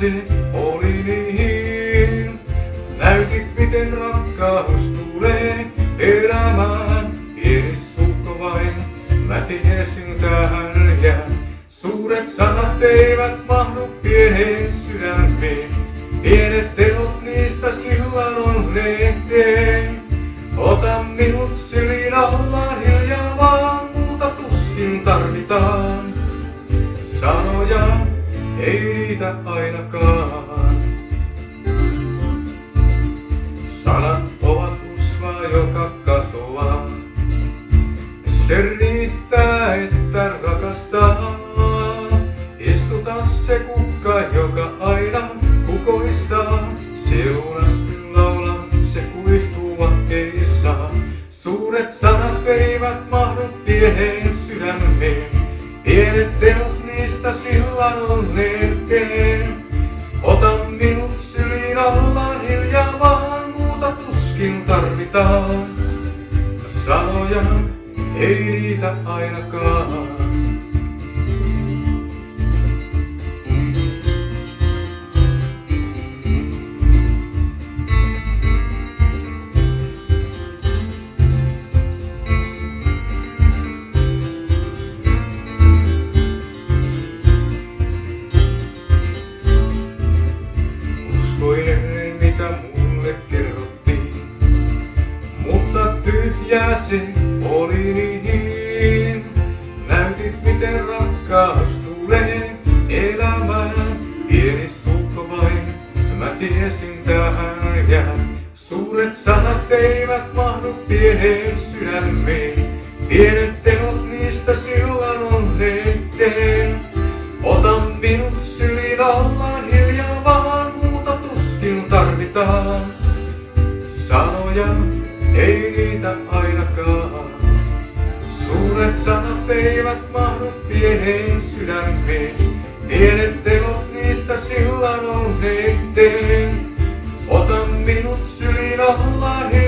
se oli niin. Näytit miten rakkaus tulee elämään. Pieni sukko vain, mä tiesin tähän jää. Suuret sanat eivät mahdu pieneen sydämeen. Pienet teot niistä sillan onnetteen. Ota minut sylin alla hiljaa vaan, muuta tuskin tarvitaan. Sanoja ei riitä ainakaan. Sanat ovat usvaa, joka katoaa. Se riittää, että rakastaa. Istuta se kukka, joka aina kukoistaa. Siunasti laula, se kuihtua ei saa. Suuret sanat eivät mahdu pieneen sydämeen. Pienet teot niistä sillan onnetteen. Ota minut syliin alla hiljaa vaan, muuta tuskin tarvitaan. Sanoja ei riitä ainakaan. Mitä mulle kerrottiin, mutta tyhjää se oli niin. Näytit miten rakkaus tulee elämään. Pieni sukko vain, mä tiesin tähän jää. Suuret sanat eivät mahdu pieneen sydämeen. Pienet teot niistä sillan onnetteen. Ota minut syliin alla hiljaa vaan, muuta tuskin tarvitaan. Sanoja ei riitä ainakaan. Suuret sanat eivät mahdu pieneen sydämeen. Pienet teot niistä sillan onnetteen. Ota minut syliin alla hiljaa.